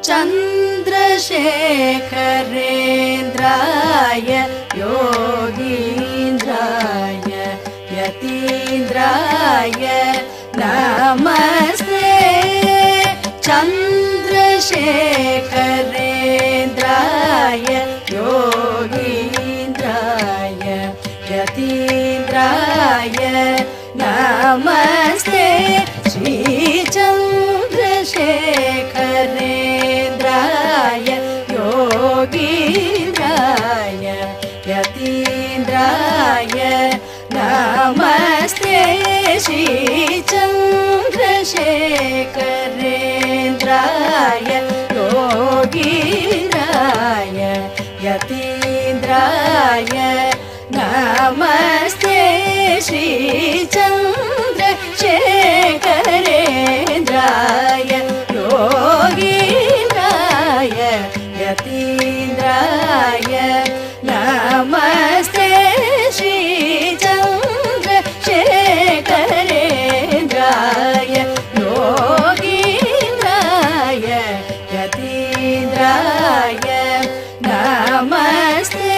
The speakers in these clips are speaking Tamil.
चन्द्रशेखरेन्द्राय योगीन्द्राय यतीन्द्राय नमस्ते चन्द्रशेखरेन्द्राय योगीन्द्राय यतीन्द्राय नमस्ते श्री चन्द्रशेखरेन्द्राय योगीन्द्राय यतीन्द्राय नमस्ते श्री चन्द्रशेखरेन्द्राय योगीन्द्राय यतीन्द्राय नमस्ते श्री चन्द्रशेखरेन्द्राय योगीन्द्राय यतीन्द्राय नमस्ते श्री चन्द्रशेखरेन्द्राय योगीन्द्राय यतीन्द्राय नमस्ते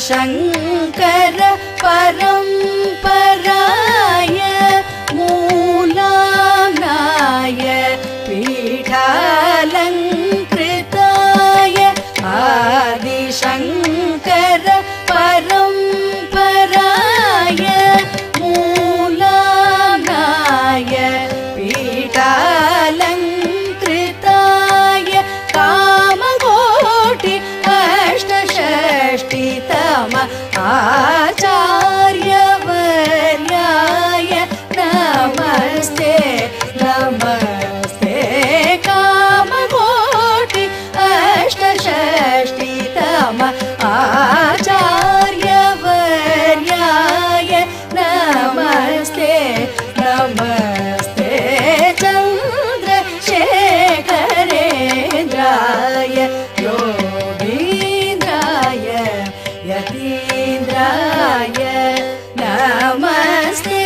आदिशंकर परंपराय मूलानाय पीठालंकृताय आदिशंकर परंपराय मूलानाय पीठालंकृताय कामकोटि अष्टषष्टितम आचार्यवर्याय नमस्ते नमस्ते कामकोटि अष्टषष्टितम आचार्यवर्याय नमस्ते नमस्ते चन्द्रशेखरेन्द्राय योगीन्द्राय यतीन्द्राय नमस्ते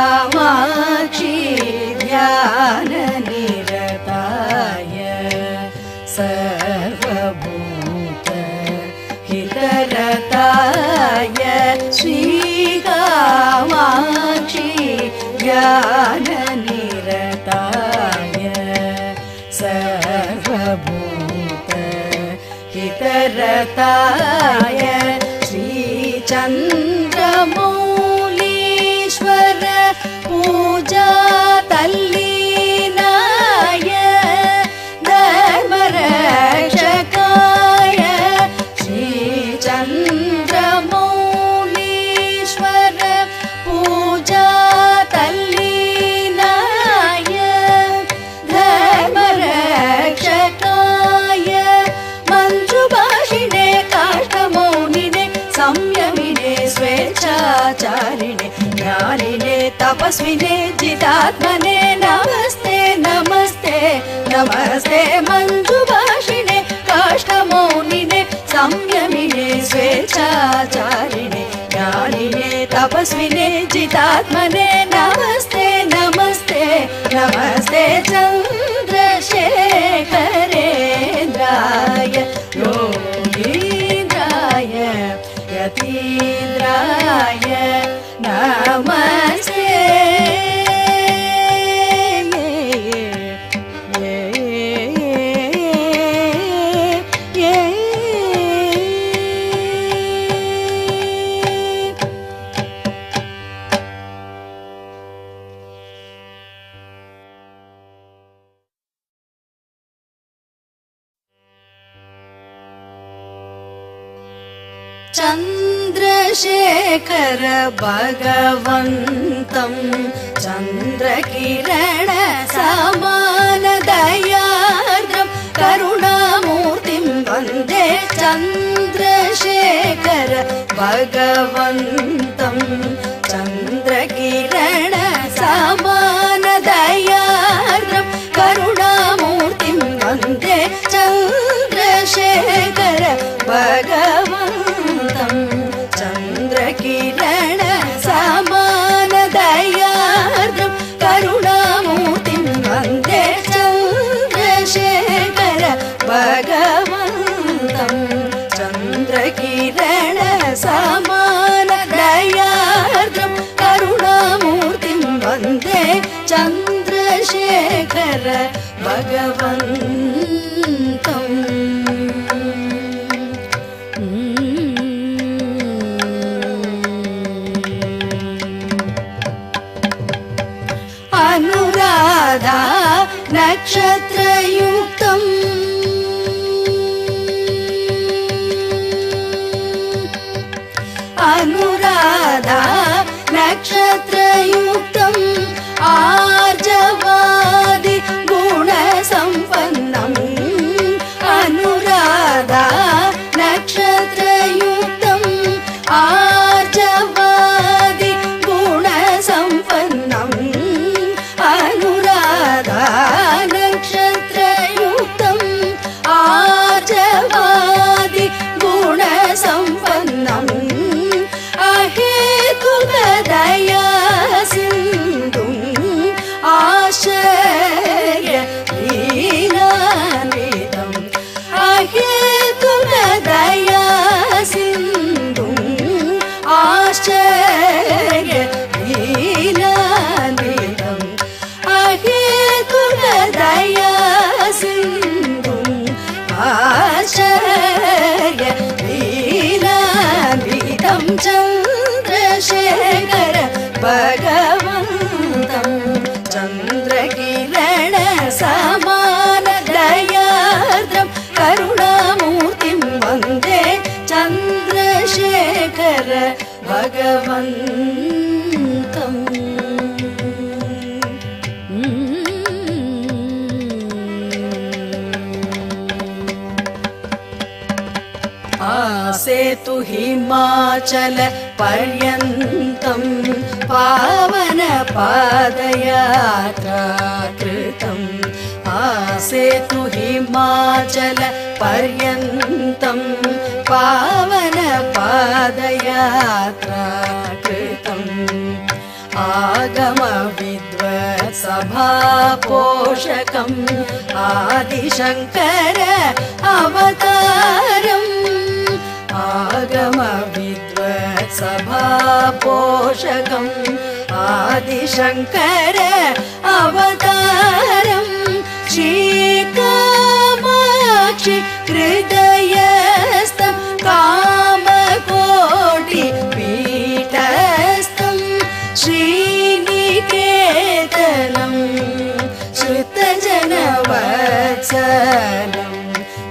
श्रीकामाक्षी ध्याननिरताय सर्वभूत हितरताय श्रीकामाक्षी ध्याननिरताय सर्वभूत हितरताय श्रीचन्द्रमौलीश्वर पूजा तल्लीनाय धर्मरक्षकाय श्रीचन्द्रमौलीश्वर पूजा तल्लीनाय धर्मरक्षकाय मञ्जुभाषिणे काष्ठमौनिने संयमिने स्वेच्छाचारिणे ज्ञानिने तपस्विने जितात्मने नमस्ते नमस्ते नमस्ते मञ्जुभाषिणे काष्ठमौनिने संयमिने स्वेच्छाचारिणे ज्ञानिने तपस्विने जितात्मने नमस्ते नमस्ते नमस्ते चन्द्रशेखरेन्द्राय योगीन्द्राय यतीन्द्राय नमस्ते चन्द्रशेखर भगवन्तं चन्द्रकिरण समान दयार्द्रं भगवन्तं चन्द्रकिरण समानदयार्द्रं करुणामूर्तिं वन्दे चन्द्रशेखर भगवन्तं चन्द्रकिरण समानदयार्द्रं करुणामूर्तिं वन्दे चन्द्रशेखर भगवन्तं चन्द्रकिरण समानदयार्द्रं करुणामूर्तिं वन्दे चन्द्रशेखर भगवन्तम् अनुराधा नक्षत्रयुक्तम् अनुराधा नक्षत्रयुक्तम् आर्जवादि गुणसम्पन्नम् अनुराधा नक्षत्रयुक्तम् आर्जवादि गुणसम्पन्नम् अनुराधा नक्षत्रयुक्तम् आर्जवादि गुणसम्पन्नम् अहेतुकदया सिन्धुम् आश्रय लीलान्वितम् अहेतुकदया सिन्धुम् आश्रय लीलान्वितम् अहेतुकदया सिन्धुम् आश्रय लीलान्वितं चन्द्रशेखर भगवन्तं चन्द्रकिरण समानदयार्द्रं करुणामूर्तिं वन्दे चन्द्रशेखर भगवन्तम् सेतु हिमाचल पर्यन्तं पावन पादयात्रा कृतम् सेतु हिमाचल पर्यन्तं पावन पादयात्रा कृतम् आगम विद्वत्सभा पोषकम् आदिशङ्कर अवतारम् आगम विद्वत्सभा पोषकम् आदिशङ्कर अवतारम् श्रीकामाक्षि हृदयस्थं कामकोटि पीठस्थं श्रीनिकेतनं श्रुतजनवत्सलं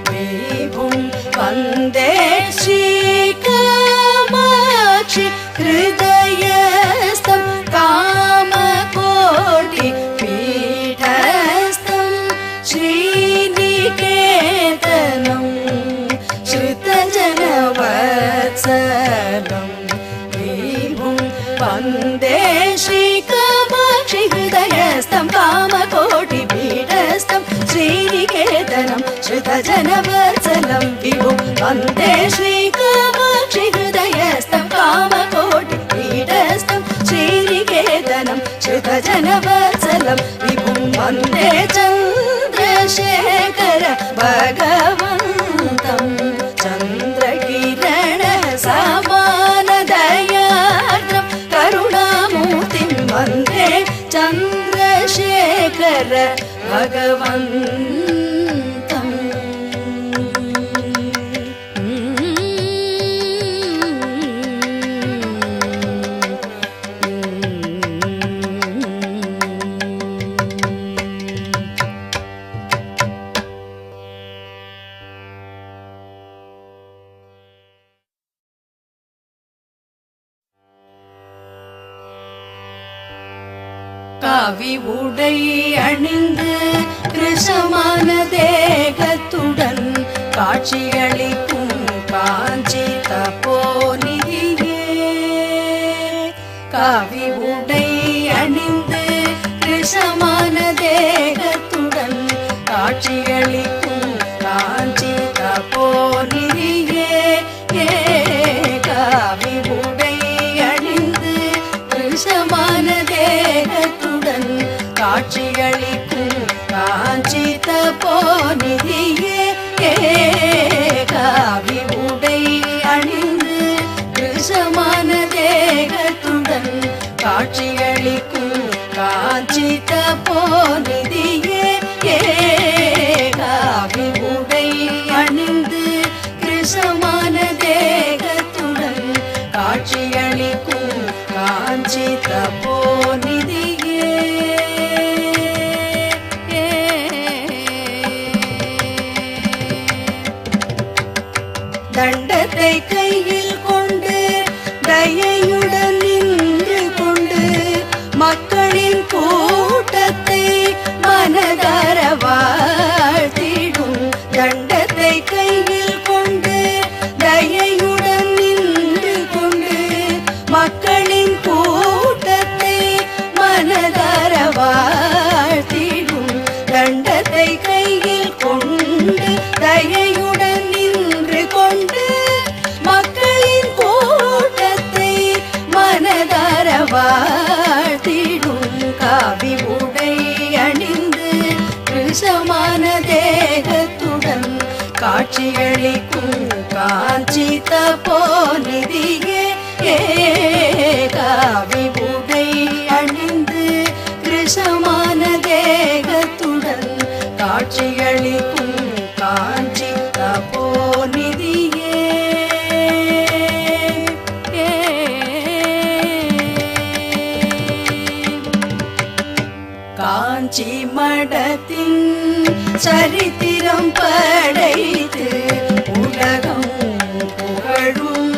विभुं वन्दे श्रीकामाक्षि हृदयस्थं कामकोटि पीठस्थं श्रीनिकेतनं श्रुतजनवत्सलं विभुं वन्दे श्रीकामाक्षि हृदयस्थं कामकोटि पीठस्थं श्रीनिकेतनं श्रुतजनवत्सलं विभुं वन्दे श्रीकामाक्षि हृदयस्थं कामकोटि पीठस्थं श्रीनिकेतनं श्रुतजनवत्सलं विभुं वन्दे चन्द्रशेखर भगवन्तं चन्द्रकिरण समानदयार्द्रं करुणामूर्तिं वन्दे चन्द्रशेखर भगवन्तम् காவி உடை அணிந்து கிருஷமான தேகத்துடன் காட்சியளிக்கும் காஞ்சி தபோநிதியே காவி உடை அணிந்து கிருஷமான தேகத்துடன் காட்சியளிக்கும் காஞ்சி தபோநிதியே காவி உடை அணிந்து கிருஷமான தேகத்துடன் காட்சியளிக்கும் காஞ்சி தபோநிதியே காவி உடை அணிந்து கிருஷமான தேகத்துடன் காட்சியளிக்கும் காஞ்சி தபோநிதியே காவி உடை அணிந்து கிருஷமான தேகத்துடன் காட்சியளிக்கும் காஞ்சி தபோநிதியே தண்டத்தை கையில் கொண்டு தயையுடன் நின்று கொண்டு மக்களின் கூட்டத்தை மனதார வாழ்த்திடும் தண்டத்தை கையில் கொண்டு தயையுடன் நின்று கொண்டு மக்களின் கூட்டத்தை மனதார வாழ்த்திடும் தண்டத்தை கையில் கொண்டு தயையுடன் நின்று கொண்டு மக்களின் கூட்டத்தை மனதார வாழ்த்திடும் காவி உடை அணிந்து கிருஷமான தேகத்துடன் காட்சியளிக்கும் காஞ்சி தபோநிதியே காவி உடை அணிந்து கிருஷமான தேகத்துடன் காட்சியளிக்கும் காஞ்சி தபோநிதியே காஞ்சி மடத்தின் சரித்திரம் படைத்து உலகம் புகழும்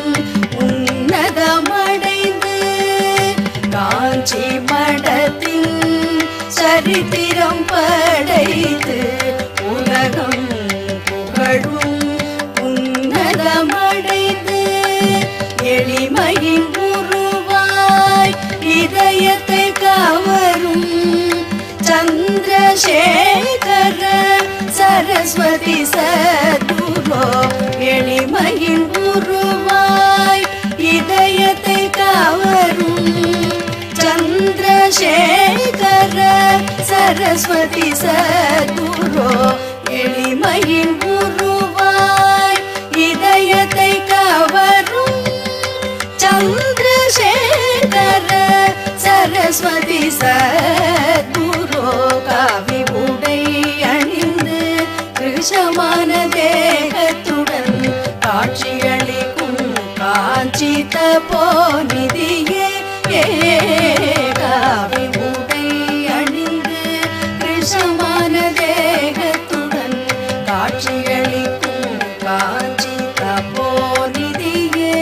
உன்னதமடைந்து காஞ்சி மடத்தின் சரித்திரம் படைத்து உலகம் புகழும் உன்னதமடைந்து எளிமையின் உருவாய் இதயத்தை கவரும் சந்திரசேகர சரஸ்வதி சத்குரோ எளிமையின் உருவாய் இதயத்தை கவரும் சந்திரசேகர சரஸ்வதி சத்குரோ எளிமையின் உருவாய் இதயத்தை கவரும் சந்திரசேகர சரஸ்வதி சத்குரோ காவி உடை அணிந்து கிருஷமான தேகத்துடன் காட்சியளிக்கும் காஞ்சி தபோநிதியே காவி உடை அணிந்து கிருஷமான தேகத்துடன் காட்சியளிக்கும் காஞ்சி தபோநிதியே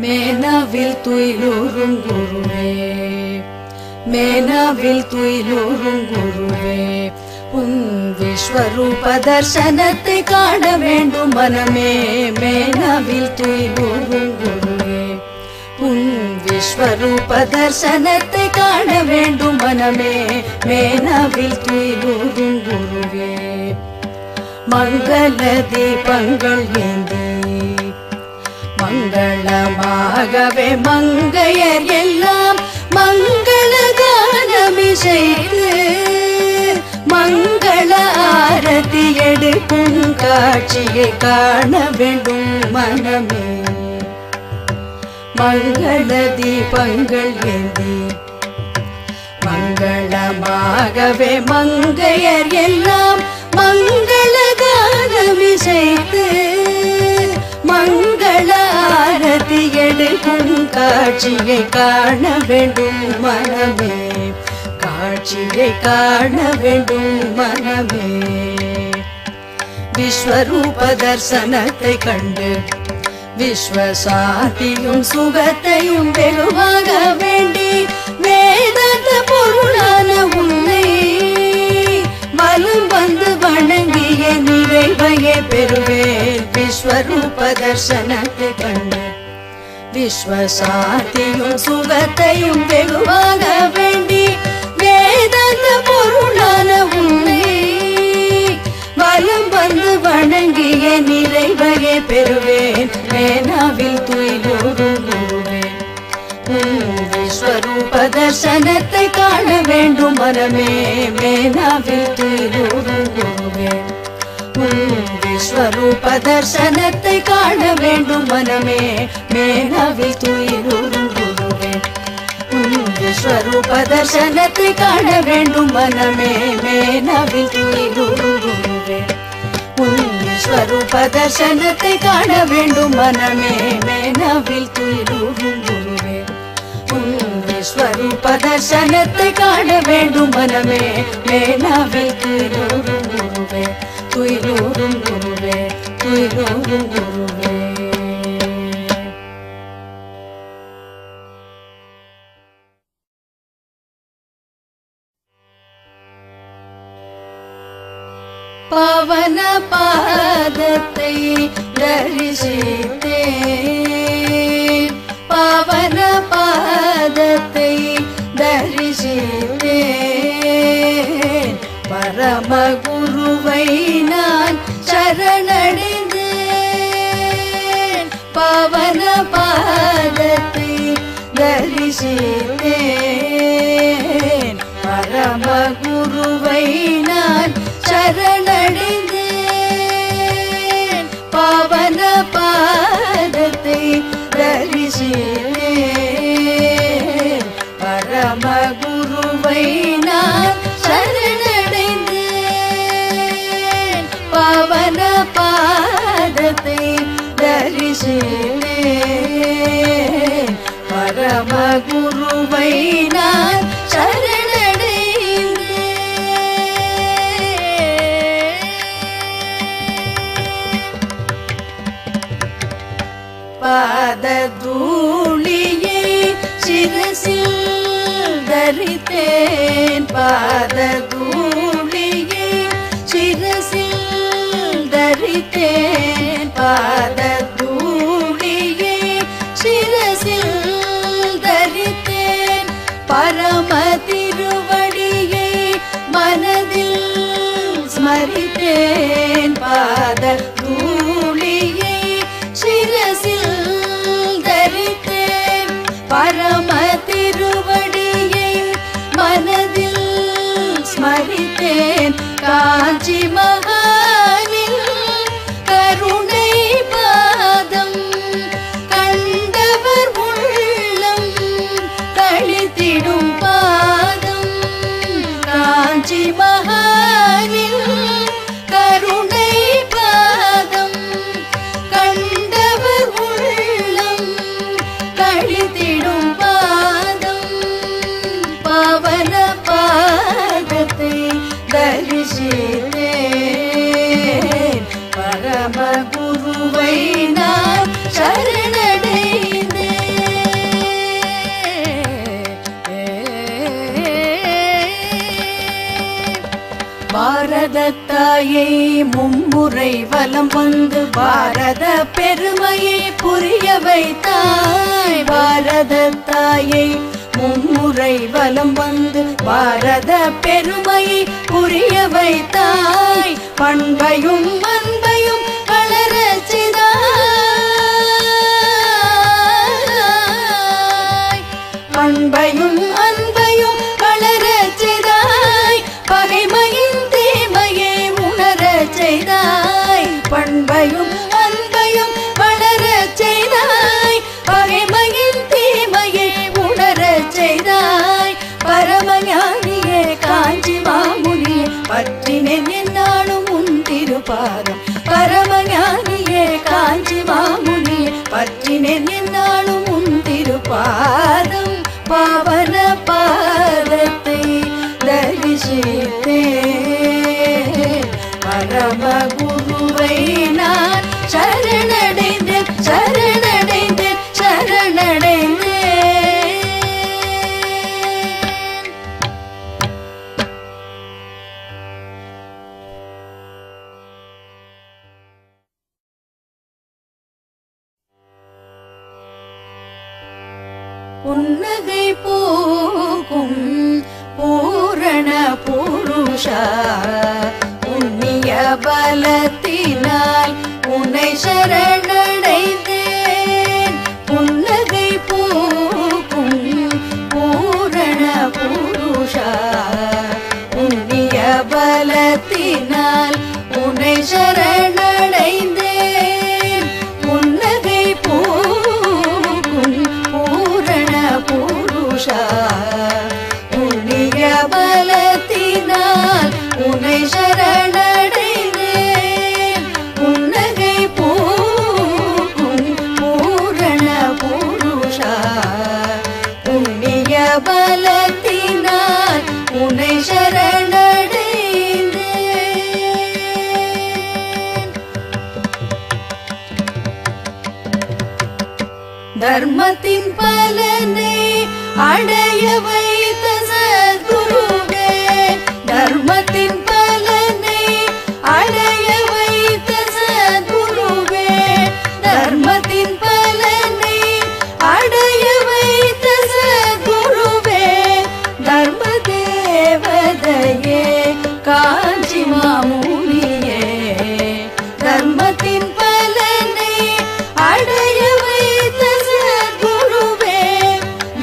மேனாவில் துயிலூரும் குருவே மேனாவில் துயிலூரும் குருவே உன் விஸ்வரூப தர்சனத்தை காண வேண்டும் மனமே மேனாவில் துயிலூரும் குருவே உன் விஸ்வரூப தர்சனத்தை காண வேண்டும் மனமே மேனாவில் துயிலூரும் குருவே மங்கள தீபங்கள் ஏந்தி மங்களமாகவே மங்கையர் எல்லாம் மங்கள கானமிசைத்து மங்கள ஆரத்தி எடுக்கும் காட்சியை காண வேண்டும் மனமே மங்கள தீபங்கள் ஏந்தி மங்களமாகவே மங்கையர் எல்லாம் மங்கள கானமிசைத்து மங்கள ஆரத்தி எடுக்கும் காட்சியை காண வேண்டும் மனமே காட்சி காட்சியை காண வேண்டும் மனமே. விஸ்வரூப தர்சனத்தை கண்டு விஸ்வசாந்தியும் சுகத்தையும் வெகுவாக வேண்டி வேதாந்த பொருளான உன்னை வலம் வந்து வணங்கிய நிறைவையே பெறுவேன். விஸ்வரூப தர்சனத்தை கண்டு விஸ்வசாந்தியும் சுகத்தையும் வெகுவாக வேண்டி வேதாந்த பொருளான உன்னை வலம் வந்து வணங்கிய நிறைவையே பெறுவேன். மேனாவில் துயிலூரும் குருவேன். விஸ்வரூப தர்சனத்தை காண வேண்டும் மனமே. மேனாவில் துயிலூரும் குருவேன். விஸ்வரூப தர்சனத்தை காண வேண்டும் மனமே. மேனாவில் துயிலூரும் குருவேன். விஸ்வரூப தர்சனத்தை காண வேண்டும் மனமே. மேனாவில் துயிலூரும் குருவேன். விஸ்வரூப தர்சனத்தை காண வேண்டும் மனமே. மேனாவில் துயிலூரும் குருவேன். விஸ்வரூப தர்சனத்தை காண வேண்டும் மனமே. மேனாவில் துயிலூரும் குருவேன். துயிலூரும் குருவே, துயிலூரும் குருவே. பவன பாதத்தை தரிசித்தேன். பவன பாதத்தை தரிசித்தேன். பரமகுருவை நான் சரணடைந்தேன். பவன பாதத்தை தரிசித்தேன். பரமகுருவை நான் சரணடைந்தேன். பவன பாதத்தை தரிசித்தேன். பரமகுருவை நான் சரணடைந்தேன். பவன பாதத்தை தரிசித்தேன். பரமகுருவை நான் சரணடைந்தேன். பாததூளியை சிரசில் தரித்தேன். பாததூளியை சிரசில் தரித்தேன். பாததூளியை சிரசில் தரித்தேன். பரம திருவடியை மனதில் ஸ்மரித்தேன். பாததூளியை சிரசில் தரித்தேன். பரம திருவடியை மனதில் ஸ்மரித்தேன். காஞ்சி மகானில் கருணை பாதம் கண்டவர் உள்ளம் கழித்திடும் பாதம். காஞ்சி மகானில் கருணை பாதம் கண்டவர் உள்ளம் கழித்திடும் பாதம். பவன பாதத்தை தரிசித்தேன். பரமகுருவை நான் சரணடைந்தேன். பாரத தாயை மும்முறை வலம் வந்து பாரத பெருமையை புரிய வைத்தாய். பாரத தாயை மும்முறை வலம் வந்து பாரத பெருமையை புரிய வைத்தாய். பண்பையும் அன்பையும் வளரச் செய்தாய். பண்பையும் அன்பையும் வளரச் செய்தாய். பகைமையின் தீமையை உணரச் செய்தாய். பண்பையும் அன்பையும் வளரச் செய்தாய். பகைமையின் தீமையை உணரச் செய்தாய். பரமஞானியே காஞ்சி மாமுனியே பற்றினேன் என்னாலும் உன் திருப்பாதம். பரமஞானியே காஞ்சி மாமுனியே பற்றினேன் என்னாலும் உன் திருப்பாதம். பாவன பாதத்தை பரம குருவை நான் சரணடைந்தேன் சரணடைந்தேன் சரணடைந்தேன். புன்னகை போகும் பூரண புருஷா புண்ணிய பலத்தினால் உன்னை சரணடைந்தேன். புன்னகை போகும் பூரண புருஷா புண்ணிய பலத்தினால் உன்னை சரணடைந்தேன். புன்னகை போகும் பூரண புருஷா புண்ணிய பலத்தினால் உன்னை சரணடைந்தேன். புன்னகை போகும் பூரண புருஷா புண்ணிய பலத்தினால் உன்னை சரணடைந்தேன். தர்மத்தின் பலனை அடைய வைத்த சத்குருவே தர்மத்தின் பலனை அடைய வைத்த சத்குருவே தர்மத்தின் பலனை அடைய வைத்த சத்குருவே தர்ம தேவதையே காஞ்சி மாமுனியே தர்மத்தின் பலனை அடைய வைத்த சத்குருவே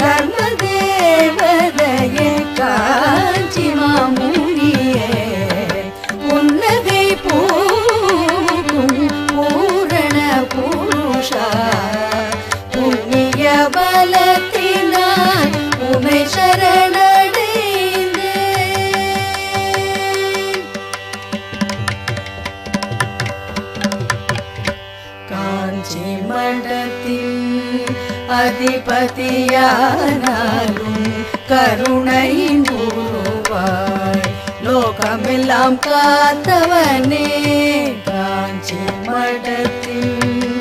தர்ம தேவதையே காஞ்சி மாமுனியே புன்னகை போகும் பூரண புருஷா புண்ணிய பலத்தினால் உன்னை சரணடைந்தேன். காஞ்சி மடத்தின் அதிபதியானாலும் கருணையின் குருவாய் லோகமெல்லாம் காத்தவனே. காஞ்சி மடத்தின்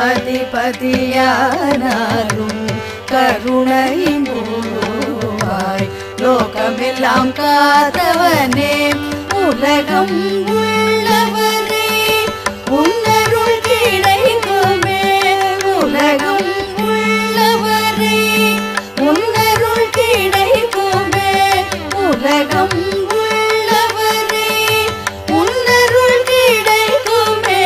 அதிபதியானாலும் கருணையின் குருவாய் லோகமெல்லாம் காத்தவனே. உலகம் உள்ளவரே உன்னருள் கிடைக்குமே உலகம் உள்ளவரே உன்னருள் கிடைக்குமே உலகம் உள்ளவரே உன்னருள் கிடைக்குமே.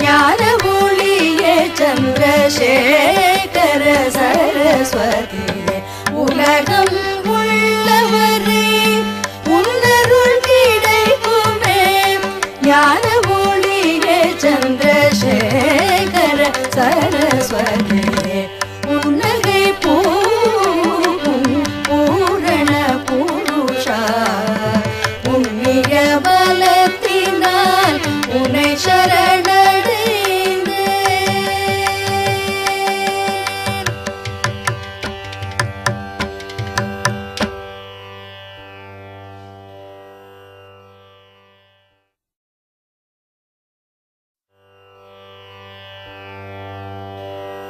ஞான ஒளியே சந்திரசேகர சரஸ்வதியே உலகம் உள்ளவரே உன்னருள் கிடைக்குமே. ஞான ஒளியே சந்திரசேகர சரஸ்வதியே புன்னகை போகும் பூரண புருஷா புண்ணிய பலத்தினால் உன்னை சரணடைந்தேன்.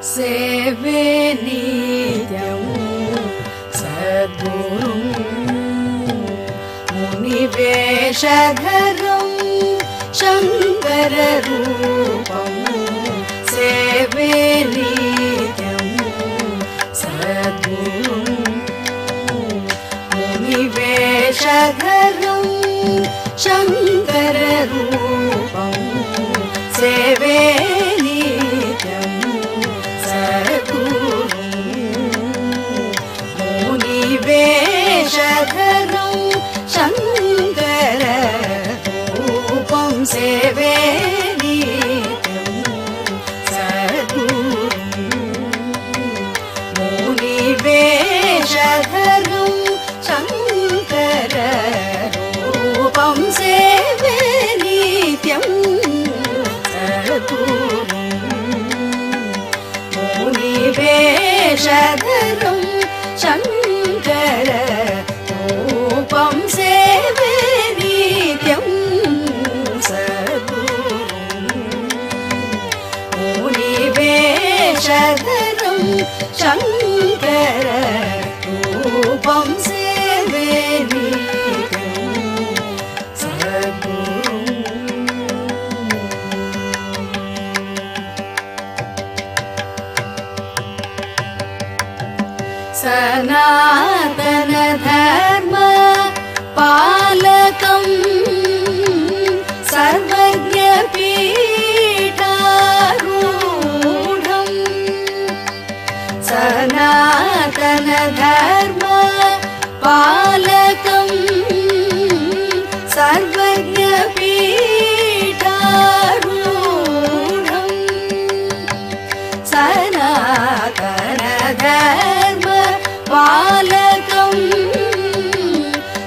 சேவே நித்யம் சத்குரும் முனிவேஷதரம் சங்கர ரூபம் சேவே நித்யம் சத்குரும் முனிவேஷதரம் சங்கர ரூபம் சேவே நித்யம் முனிவேஷதரம் சங்கர ரூபம் சேவே நித்யம் சத்குரும் முனிவேஷதரம் சங்கர ரூபம் சேவே நித்யம் சத்குரும் முனிவேஷதரம் சங்கர ரூபம் சேவே நித்யம் சங்கர ரூபம் சேவே நித்யம் சத்குரு சநாதன தர்ம பாலகம் சர்வஜ்ஞ பீடாரூடம் சநாதன தர்ம பாலகம் சர்வஜ்ஞ பீடாரூடம் சநாதன தர்ம பாலகம்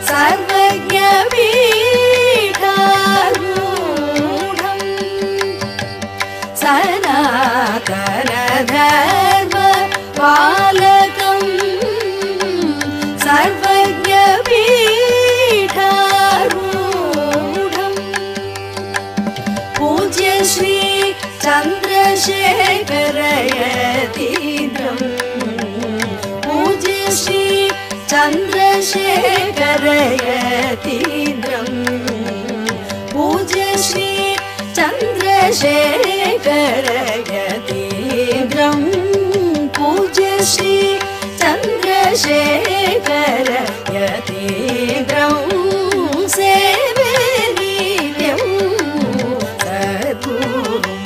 சர்வஜ்ஞ பீடாரூடம் சநாதன தர்ம பாலகம் சர்வஜ்ஞ பீடாரூடம் பூஜ்ய ஸ்ரீ சந்திரசேகர யதீந்திரம் பூஜ்ய ஸ்ரீ சந்திரசேகர யதீந்திரம் பூஜ்ய ஸ்ரீ சந்திரசேகர யதீந்திரம் பூஜ்ய ஸ்ரீ சந்திரசேகர யதீந்திரம் சேவே நித்யம் சத்குரும்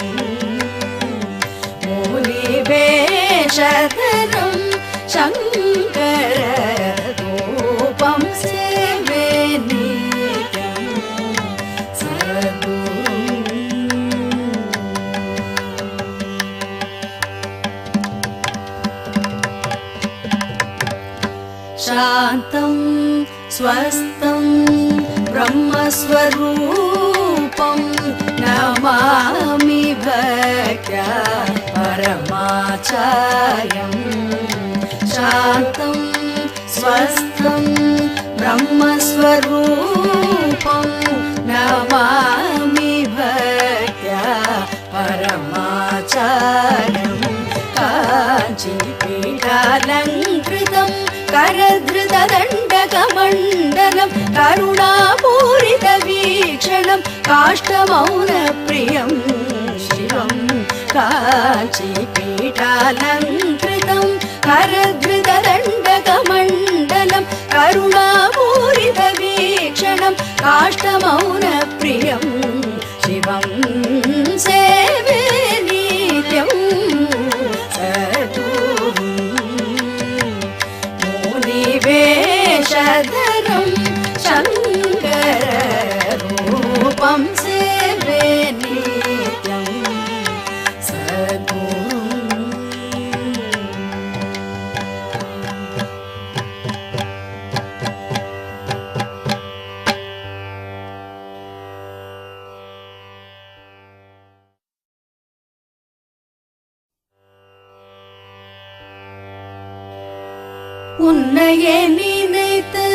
மூலிவேஷதரம் சங்கர ரூபம் சேவே நித்யம் சத்குரும் शान्तं स्वस्थं ब्रह्मस्वरूपं नमामि भक्त्या परमाचार्यं शान्तं स्वस्थं ब्रह्मस्वरूपं नमामि भक्त्या परमाचार्यं काञ्चीपीठालङ्कृतं करधृतदण्डकमण्डलं करुणापूरितवीक्षणं काष्ठमौनप्रियं शिवं काञ्चीपीठालङ्कृतं करधृतदण्डकमण्डलं करुणापूरितवीक्षणं काष्ठमौनप्रियं शिवं सेवे नित्यं वेषधरं शङ्कर रूपं सेवे नित्यं सद्गुरुम् உன்னையே நினைத்து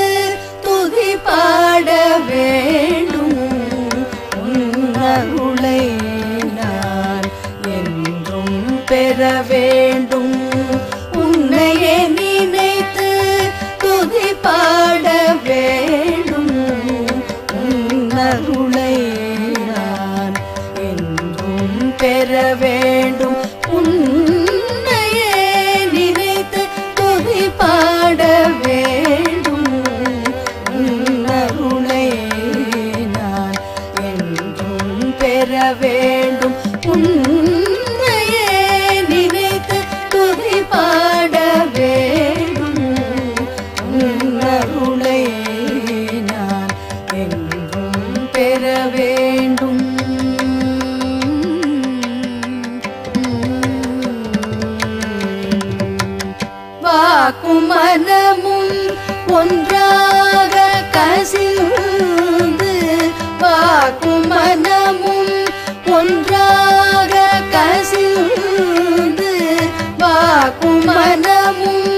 துதி பாட வேண்டும் உன்னருளை நான் என்றும் பெற வேண்டும் உன்னையே நினைத்து துதி பாட வேண்டும் உன்னருளை நான் என்றும் பெற வேண்டும் பாட வேண்டும் உன்னருளை நான் என்றும் பெற வேண்டும் உன்னையே நினைத்து துதி பாட வேண்டும் உன்னருளை நான் என்றும் பெற வேண்டும் வாக்கும் மனமும் ஒன்றாக கசிந்து வாக்கும் மனமும் ஒன்றாக கசிந்து வாக்கும் மனமும்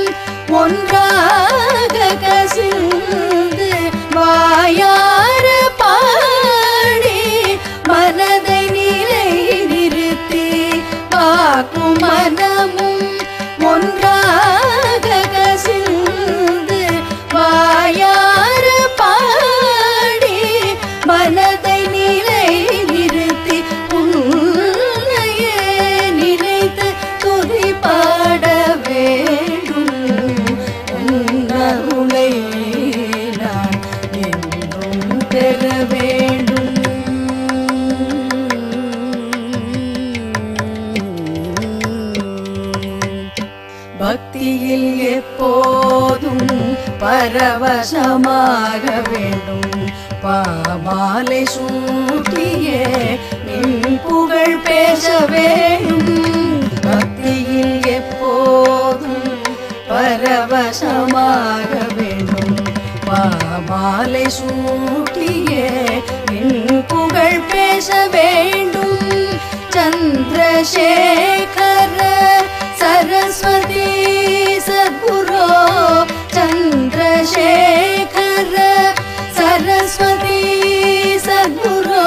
ஒன்றாக கசிந்து வாயார பாடி மனதை நிலை நிறுத்தி வாக்கும் மனமும் ஒன்றாக பக்தியில் எப்போதும் பரவசமாக வேண்டும். பாமாலை சூட்டியே நின் புகழ் பேச வேண்டும். பக்தியில் எப்போதும் பரவசமாக வேண்டும். பாமாலை சூட்டியே நின் புகழ் பேச வேண்டும். சந்திரசேகர சரஸ்வதி சத்குரு சந்திரசேகர சரஸ்வதி சத்குரு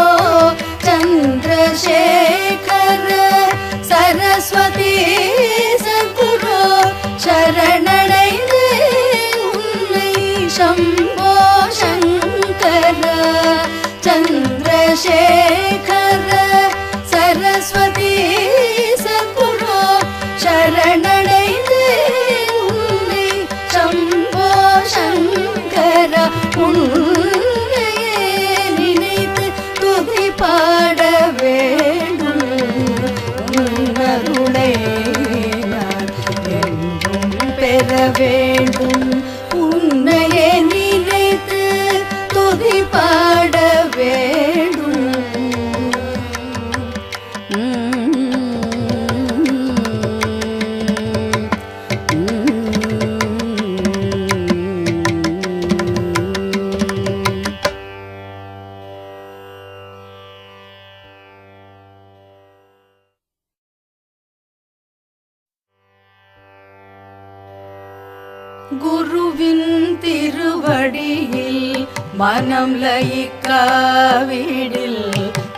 சந்திரசேகர சரஸ்வதி சத்குரு சரணடைந்து உன்னை சம்போ சங்கர சந்திரசேகர சரஸ்வதி சத்குரு சரணடைந்து உன்னை சம்போ சங்கர உன்னையே நினைத்து துதி பாட வேண்டும். உன்னருளை நான் என்றும் பெற வேண்டும். உன்னையே நினைத்து துதி பாட வேண்டும். குருவின் திருவடியில் மனம் லயிக்காவிடில்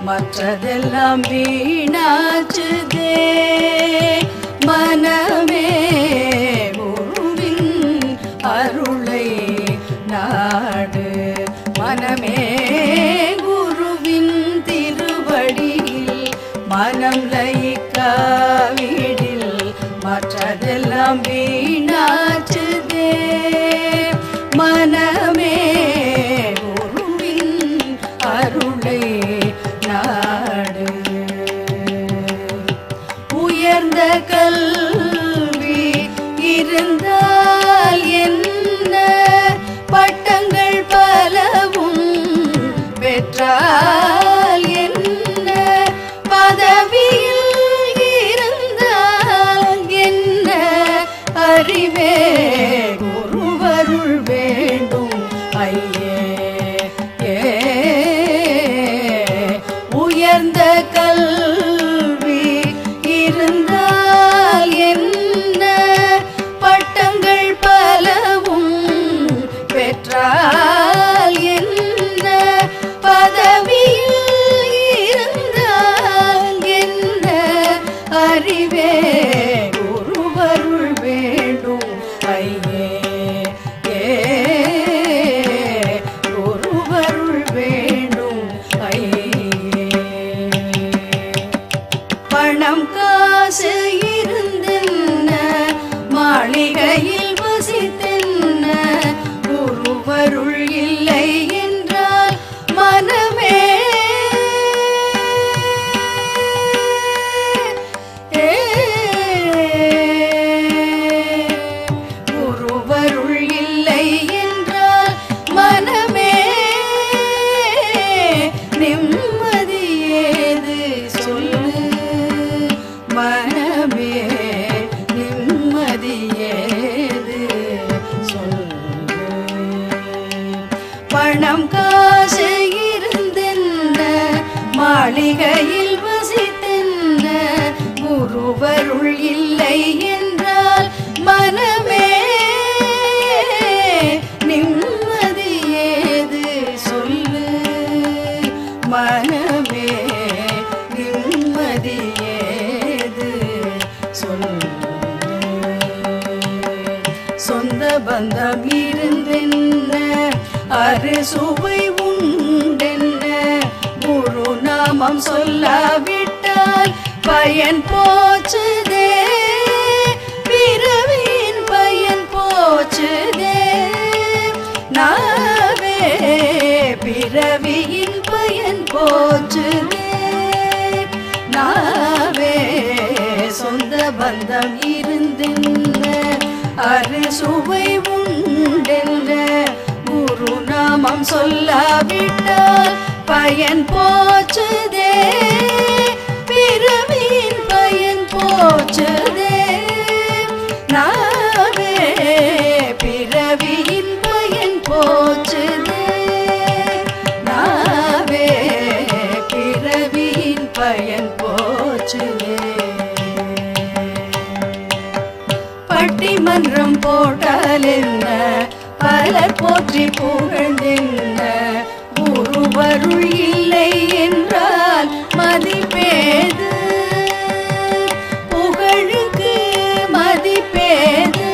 மற்றதெல்லாம் வீணாச்சுதே. மனமே குருவின் அருளை நாடு. மனமே குருவின் திருவடியில் மனம் லயிக்காவிடில் மற்றதெல்லாம் வீணாச்சுதே. மனமே குருவின் அருளை நாடு. உயர்ந்த கல்வி இருந்தால் என்ன, பட்டங்கள் பலவும் பெற்றால் என்ன, பதவியில் இருந்தால் என்ன, அறிவே குருவருள் வேண்டும் ஐயே. உயர்ந்த கல்வி இருந்தால் என்ன, பட்டங்கள் பலவும் பெற்றால் என்ன, பதவியில் இருந்தால் என்ன, அறிவே குருவருள் வேண்டும் ஐயே. குருவருள் வேண்டும் ஐயே. பணம் காசு இருந்தென்ன, மாளிகையில் வசித்தென்ன, குருவருள் இல்லை என்றால் மனமே குருவருள் இல்லை என்றால் மனமே நிம்மதியேது சொல்லு. மனமே நிம்மதியேது சொல்லு. பணம் காசு இருந்தென்ன, மாளிகையில் வசித்தென்ன, குருவருள் இல்லை என்றால் மனமே நிம்மதியேது சொல்லு. மனமே நிம்மதியேது சொல்லு. சொந்த பந்தம் இருந்தென்ன, அறுசுவை உண்டென்ன, குரு நாமம் சொல்லாவிட்டால் பயன் போச்சுதே. பிறவியின் பயன் போச்சுதே. நாவே பிறவியின் பயன் போச்சுதே. நாவே சொந்த பந்தம் இருந்தென்ன, அறுசுவை உண்டென்ற குருநாமம் சொல்லாவிட்டால் பயன் போச்சுதே பிறவியின் பயன் போச்சுதே நாவே பிறவியின் பயன் போச்சுதே நாவே பிறவியின் பயன் போச்சுதே பட்டிமன்றம் போட்டால் என்ன பலர் போற்றி புகழ்ந்தென்ன குருவருள் இல்லை என்றால் மதிப்பேது புகழுக்கு மதிப்பேது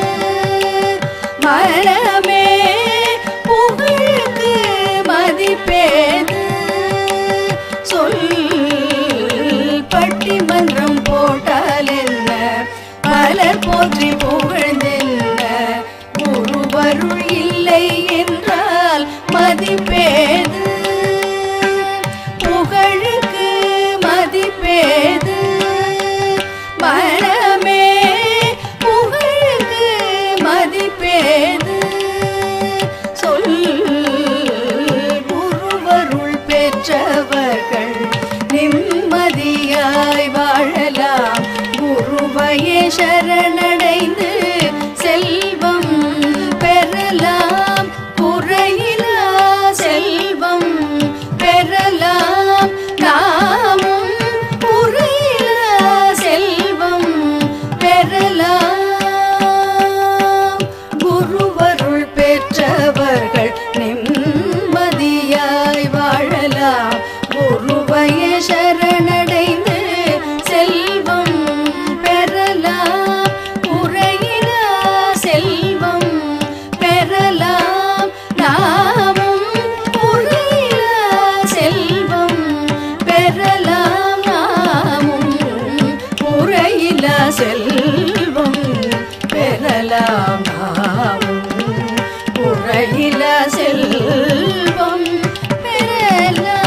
மனமே புகழுக்கு மதிப்பேது சொல் பட்டிமன்றம் போட்டால் என்ன பலர் போற்றி புகழ்ந்தென்ன குருவருள் இல்லை என்றால் மதிப்பேது புகழுக்கு மதிப்பேது மனமே புகழுக்கு மதிப்பேது சொல் குருவருள் பெற்றவர்கள் நிம்மதியாய் வாழலாம் குருவையே சரணடைந்து செல்வம் பெறலாம் குறையிலா செல்வம் பெறலாம் நாமும் குறையிலா செல்வம் பெறலாம் குருவருள் பெற்றவர்கள் நிம்மதியாய் வாழலாம் குருவையே சரணடைந்து செல்வம் பெறலாம் குறையிலா செல்வம் பெறலாம் நாமும் குறையிலா செல்வம் பெறலாம் நாமும் குறையிலா செல்வம் பெறலாம் நாமும் குறையிலா செல்வம் பெறலாம்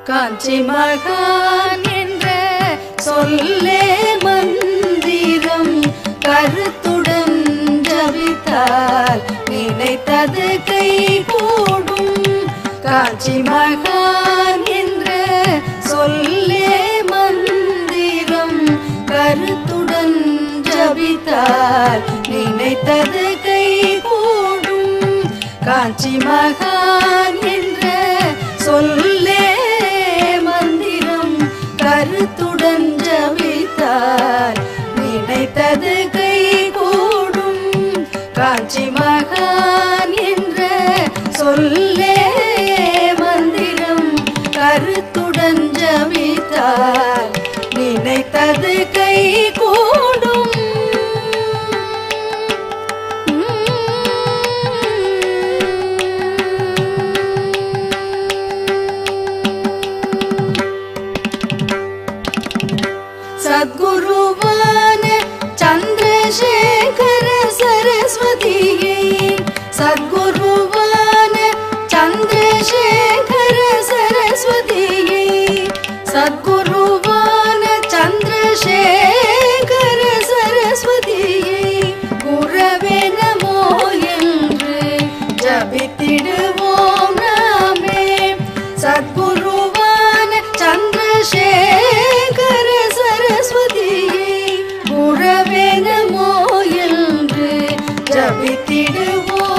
காஞ்சி மகான் என்ற சொல்லே மந்திரம் கருத்துடன் ஜபித்தால் நினைத்தது கை கூடும் காஞ்சி மகான் என்ற சொல்லே மந்திரம் கருத்துடன் ஜபித்தால் நினைத்தது கை கூடும் காஞ்சி மகான் என்ற சொல்லே மந்திரம் கருத்துடன் ஜபித்தால் நினைத்தது கை கூடும் காஞ்சி மகான் என்ற சொல்லே மந்திரம் கருத்துடன் ஜபித்தால் நினைத்தது கை கூடும் சத்குருவான சந்திரசேகர சரஸ்வதியை சத்குருவான சந்திரசேகர சரஸ்வதியை சத்குருவான சந்திரசேகர சரஸ்வதியை குரவே நமோ என்று ஜபித்திடுவோம் நாமே சத்குருவான சந்திரசேகர சரஸ்வதியை குரவே நமோ என்று ஜபித்திடுவோம்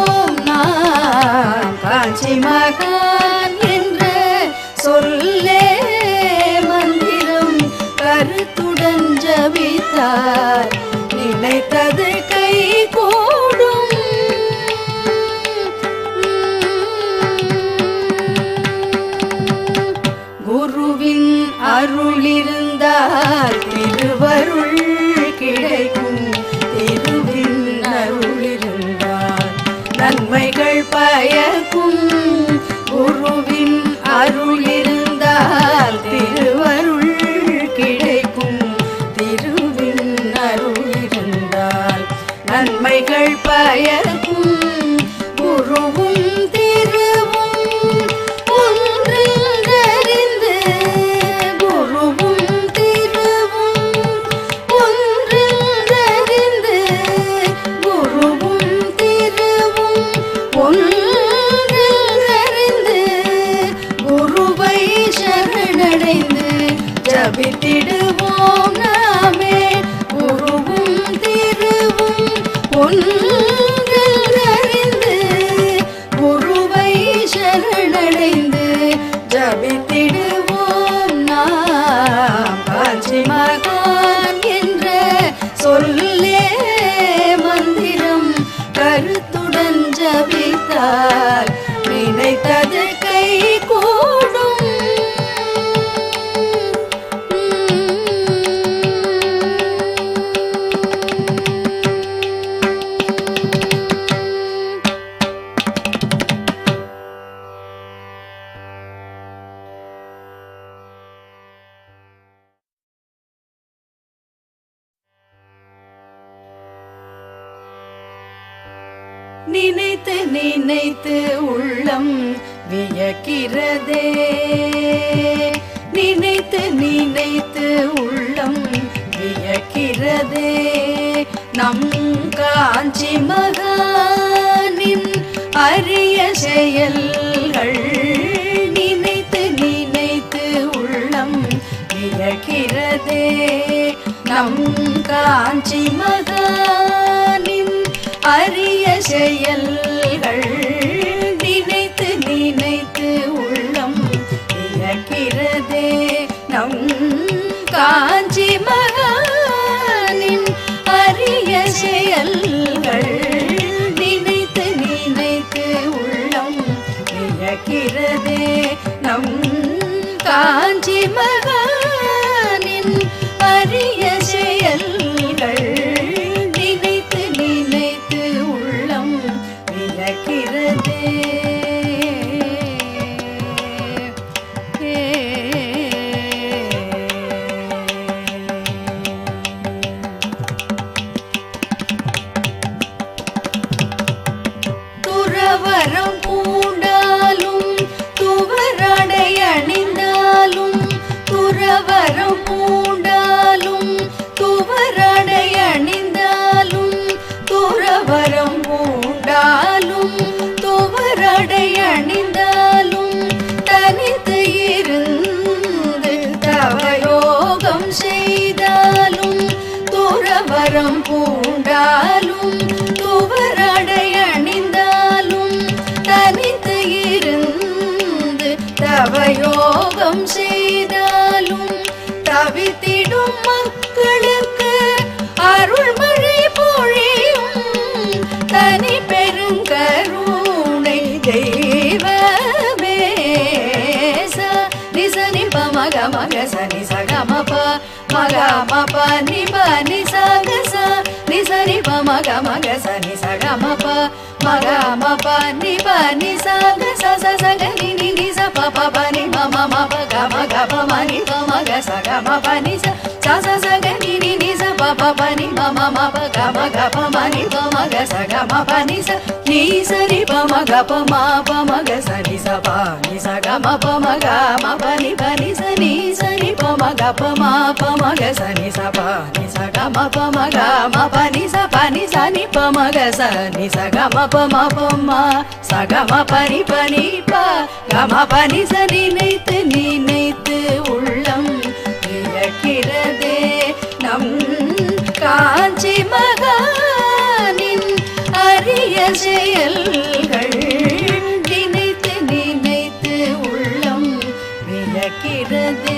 நாம் காஞ்சி மகான் என்ற சொல்லே மந்திரம் கருத்துடன் ஜபித்தார் நினைத்தது கை கூடும் குருவின் அருளிருந்தால் திருவருள் கிடைக்கும் திருவின் அருளிருந்தால் நன்மைகள் பயக்கும் குருவின் அருளிருந்தால் திருவருள் கிடைக்கும் திருவின் ஜபித்திடுவோம் நாமே குருவும் திருவும் ஒன்றறிந்து குருவை சரணடைந்து ஜபித்திடுவோம் நாம் காஞ்சி மகான் என்ற சொல்லே மந்திரம் கருத்துடன் ஜபித்தால் நினைத்தது கை கூடும். நினைத்து நினைத்து உள்ளம் வியக்கிறதே நினைத்து நினைத்து உள்ளம் வியக்கிறதே நம் காஞ்சி மகானின் அரிய செயல்கள் நினைத்து நினைத்து உள்ளம் வியக்கிறதே நம் காஞ்சி மகானின் அரிய செயல்கள் நினைத்து நினைத்து உள்ளம் வியக்கிறதே நம் காஞ்சி மகானின் அரிய செயல்கள் நினைத்து நினைத்து உள்ளம் வியக்கிறதே நம் காஞ்சி மகானின் அரிய செயல்கள் நினைத்து நினைத்து உள்ளம் வியக்கிறதே. துறவரம் பூண்டாலும் துவராடை அணிந்தாலும் துறவரம் பூண்டாலும் துவராடை அணிந்தாலும் துறவரம் பூண்டாலும் துவராடை அணிந்தாலும் தனித்து இருந்து தவயோகம் செய்தாலும் துறவரம் பூண்டாலும் துவராடை அணிந்தாலும் தனித்து இருந்து தவயோகம் செய்தாலும் தவித்திடும் மக்களுக்கு அருள்மழை பொழியும் தனி பெருங்கருணை தெய்வமே. நிசனி பமக மக சனி சகமப மகமப நிப நிசகச நிசனி பமக மக சனி சகமப மகமப நிப நிசகச சகனி நிச பப நி மம மப கம கப மனி பமக சகமப நிச சச சகனி நிச பப நி மம மப கம கப மனி பமக சகமப நிச நிசரி பமக பம பமக சனி சப நிச கம பமக மப நி பனி ச நிசரி பமக பம பமக சனி சப நிச கம பமக மப நி ச பனி சனி பமக ச நிச கம பம பம சகம பனி பனி ப கம பனி ச நினைத்து நினைத்து உள்ளம் வியக்கிறதே நம் காஞ்சி மகானின் அரிய செயல்கள் நினைத்து நினைத்து உள்ளம் வியக்கிறதே.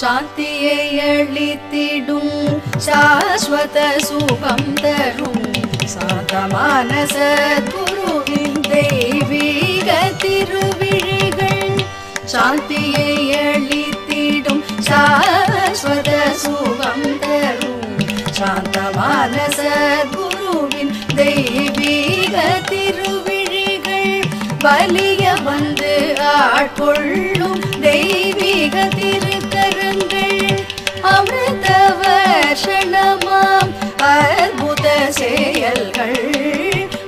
சாந்தியை அளித்திடும் சாஸ்வத சுகம் தரும் சாந்தமான சத்குருவின் தெய்வீக திருவிழிகள் சாந்தியை அளித்திடும் சாஸ்வத சுகம் தரும் சாந்தமான சத்குருவின் தெய்வீக திருவிழிகள் வலிய வந்து ஆட்கொள்ளும் தெய்வீக திருக்கரங்கள் அமிர்த வர்ஷணமாம் அற்புத செயல்கள்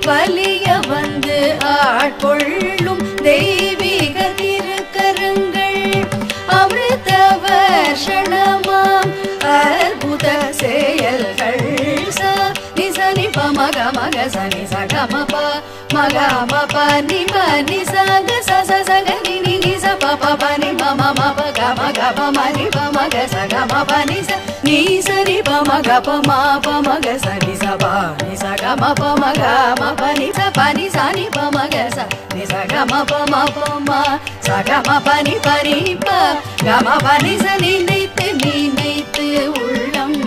வலிய வந்து ஆட்கொள்ளும் தெய்வீக திருக்கரங்கள் அமிர்த வர்ஷணமாம் அற்புத செயல்கள் ச நிசனி பமக மக சனி சகமப மக மப நி பனி சக ச ச சக நி நி நி ச ப ப ப நி ம ம ம ப க ம க ப ம நி ப ம க ச க ம ப நி ச நீ ச ரி ப ம க ப ம ப ம க ச நி ச ப நி ச க ம ப ம க ம ப நி ச ப நி ச நி ப ம க ச நி ச க ம ப ம ப ம ச க ம ப நி ப ரி ப க ம ப நி ச நினைத்து உள்ளம்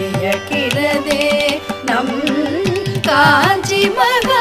இயக்கிறதே நம் காஞ்சி மகா